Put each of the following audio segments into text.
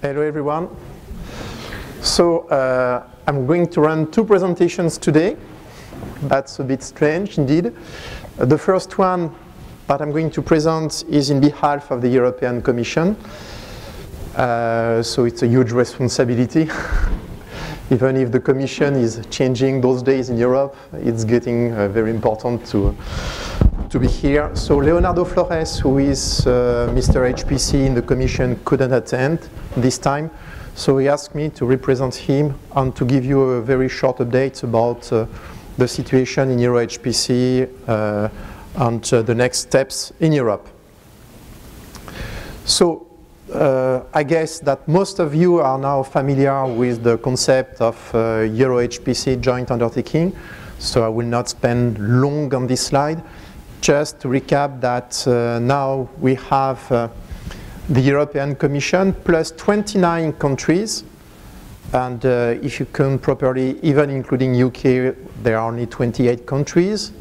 Hello everyone. So I'm going to run two presentations today. That's a bit strange indeed. The first one that I'm going to present is in behalf of the European Commission. So it's a huge responsibility. Even if the Commission is changing those days in Europe, it's getting very important to be here. So Leonardo Flores, who is Mr. HPC in the Commission, couldn't attend this time. So he asked me to represent him and to give you a very short update about the situation in Euro HPC and the next steps in Europe. So I guess that most of you are now familiar with the concept of Euro HPC joint undertaking. So I will not spend long on this slide. Just to recap that now we have the European Commission plus 29 countries. And if you count properly, even including UK, there are only 28 countries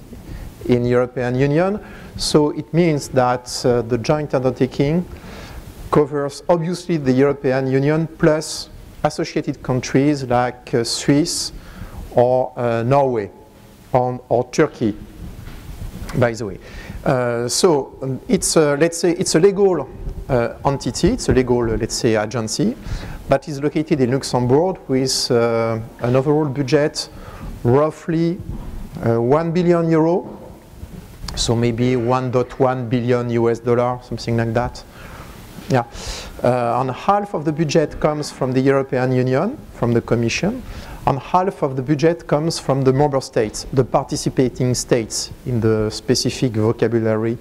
in European Union. So it means that the joint undertaking covers obviously the European Union plus associated countries like Swiss or Norway or Turkey, by the way. So it's let's say it's a legal entity, it's a legal, let's say, agency that is located in Luxembourg with an overall budget roughly 1 billion euro, so maybe 1.1 billion US dollar, something like that. Yeah, and half of the budget comes from the European Union, from the Commission, and half of the budget comes from the member states, the participating states in the specific vocabulary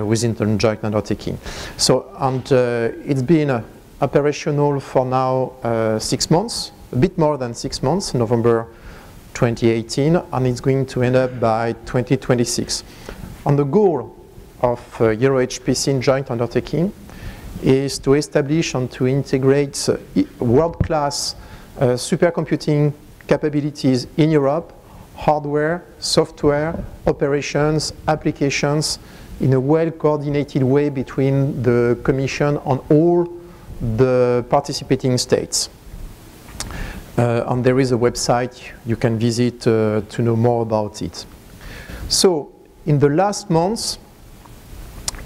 within the joint undertaking. So, and it's been operational for now 6 months, a bit more than 6 months, November 2018, and it's going to end up by 2026. And the goal of Euro HPC joint undertaking is to establish and to integrate world-class supercomputing capabilities in Europe, hardware, software, operations, applications, in a well-coordinated way between the Commission and all the participating states. And there is a website you can visit to know more about it. So, in the last months,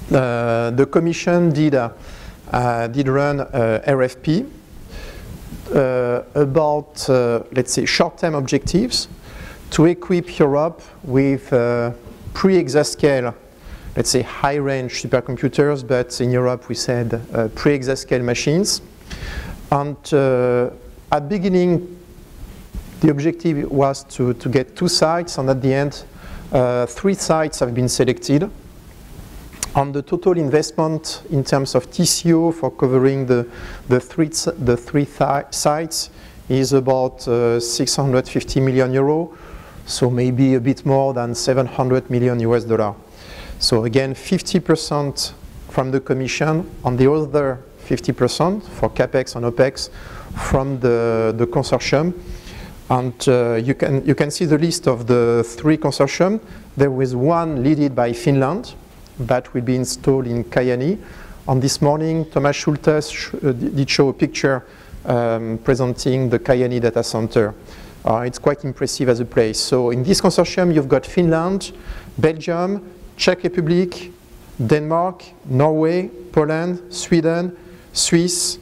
the Commission did run RFP about, let's say, short-term objectives to equip Europe with pre-exascale, let's say, high-range supercomputers, but in Europe we said pre-exascale machines. And at the beginning, the objective was to get 2 sites, and at the end, 3 sites have been selected. And the total investment in terms of TCO for covering the three sites is about 650 million euro, so maybe a bit more than 700 million US dollar. So again, 50% from the Commission, and the other 50% for CAPEX and OPEX from the consortium. And you can see the list of the 3 consortium. There was one led by Finland that will be installed in Kajaani. And this morning, Thomas Schultes did show a picture presenting the Kajaani data center. It's quite impressive as a place. So in this consortium, you've got Finland, Belgium, Czech Republic, Denmark, Norway, Poland, Sweden, Swiss,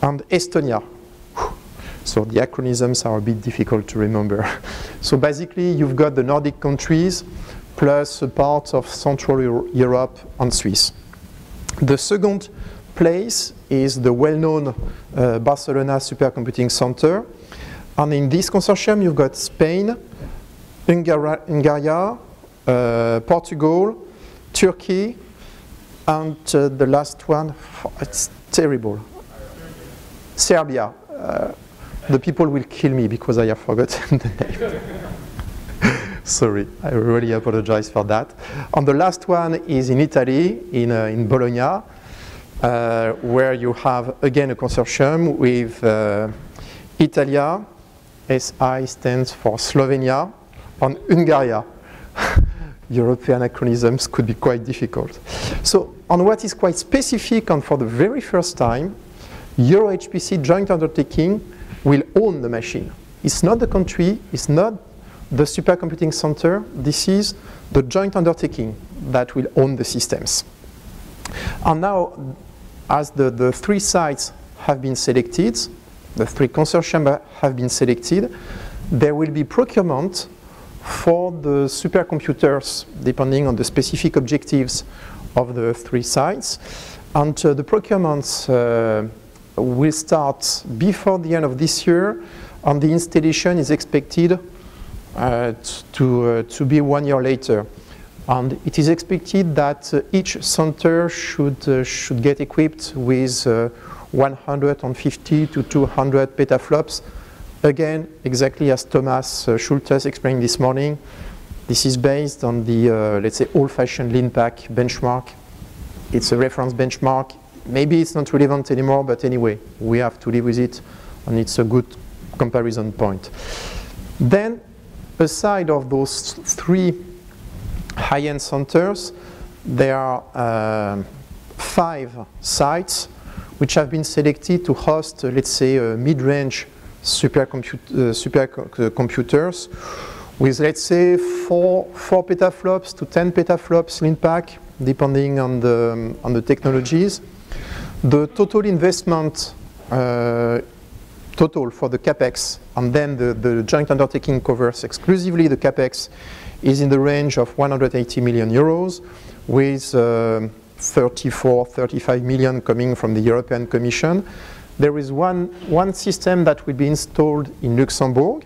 and Estonia. So the acronyms are a bit difficult to remember. So basically, you've got the Nordic countries plus a part of Central Europe and Swiss. The second place is the well-known Barcelona Supercomputing Center. And in this consortium, you've got Spain, Hungary, Portugal, Turkey, and the last one, it's terrible, Serbia. The people will kill me because I have forgotten the name. Sorry, I really apologize for that. And the last one is in Italy, in Bologna, where you have again a consortium with Italia, SI stands for Slovenia, and Hungary. European acronyms could be quite difficult. So, on what is quite specific, and for the very first time, Euro-HPC joint undertaking will own the machine. It's not the country, it's not the supercomputing center, this is the joint undertaking that will own the systems. And now, as the three sites have been selected, the three consortia have been selected, there will be procurement for the supercomputers depending on the specific objectives of the three sites. And the procurements will start before the end of this year, and the installation is expected to be 1 year later. And it is expected that each center should get equipped with 150 to 200 petaflops. Again, exactly as Thomas Schultes explained this morning, this is based on the, let's say, old-fashioned LeanPack benchmark. It's a reference benchmark. Maybe it's not relevant anymore, but anyway, we have to live with it, and it's a good comparison point. Then, aside of those three high-end centers, there are 5 sites which have been selected to host, let's say, mid-range supercomputers with, let's say, 4 petaflops to 10 petaflops LeanPack, depending on the technologies. The total investment total for the CapEx, and then the joint undertaking covers exclusively the CapEx, is in the range of 180 million euros, with 35 million coming from the European Commission. There is one system that will be installed in Luxembourg,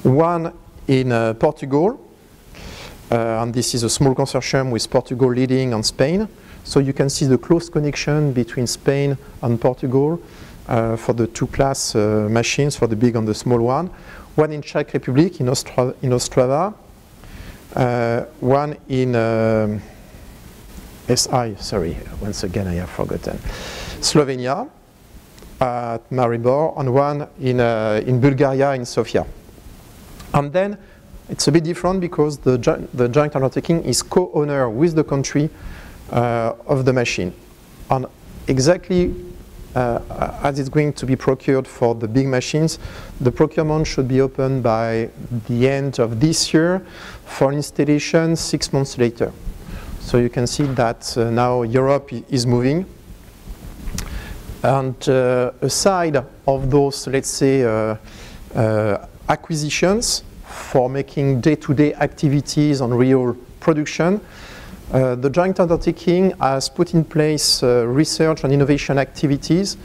one in Portugal, and this is a small consortium with Portugal leading and Spain. So you can see the close connection between Spain and Portugal for the two class machines, for the big and the small one. One in Czech Republic, in Ostrava, one in sorry, once again I have forgotten, Slovenia, at Maribor, and one in Bulgaria, in Sofia. And then it's a bit different because the joint undertaking is co-owner with the country of the machine. And exactly as it's going to be procured for the big machines, the procurement should be opened by the end of this year for installation 6 months later. So you can see that now Europe is moving. And aside of those, let's say, acquisitions for making day-to-day activities on real production, the joint undertaking has put in place research and innovation activities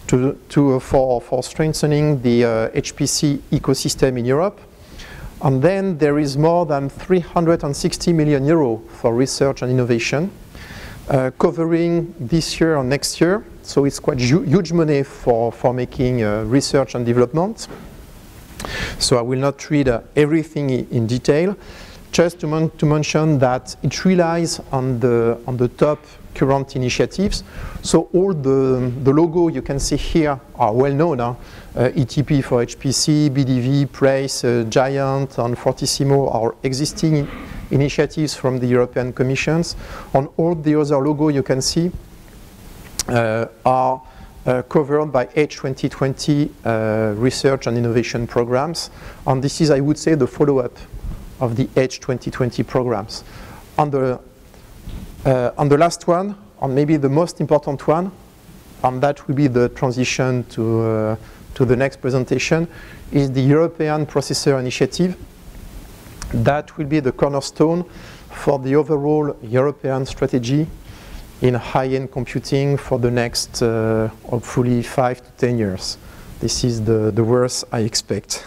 for strengthening the HPC ecosystem in Europe. And then there is more than 360 million euro for research and innovation, covering this year and next year. So it's quite huge money for making research and development. So I will not read everything in detail. Just to mention that it relies on the top current initiatives. So all the logo you can see here are well known. ETP for HPC, BDV, PRACE, Giant, and Fortissimo are existing initiatives from the European Commissions. On all the other logo you can see are covered by H2020 research and innovation programs. And this is, I would say, the follow-up of the H2020 programs. On the last one, and maybe the most important one, and that will be the transition to the next presentation, is the European Processor Initiative. That will be the cornerstone for the overall European strategy in high-end computing for the next, hopefully, 5 to 10 years. This is the worst I expect.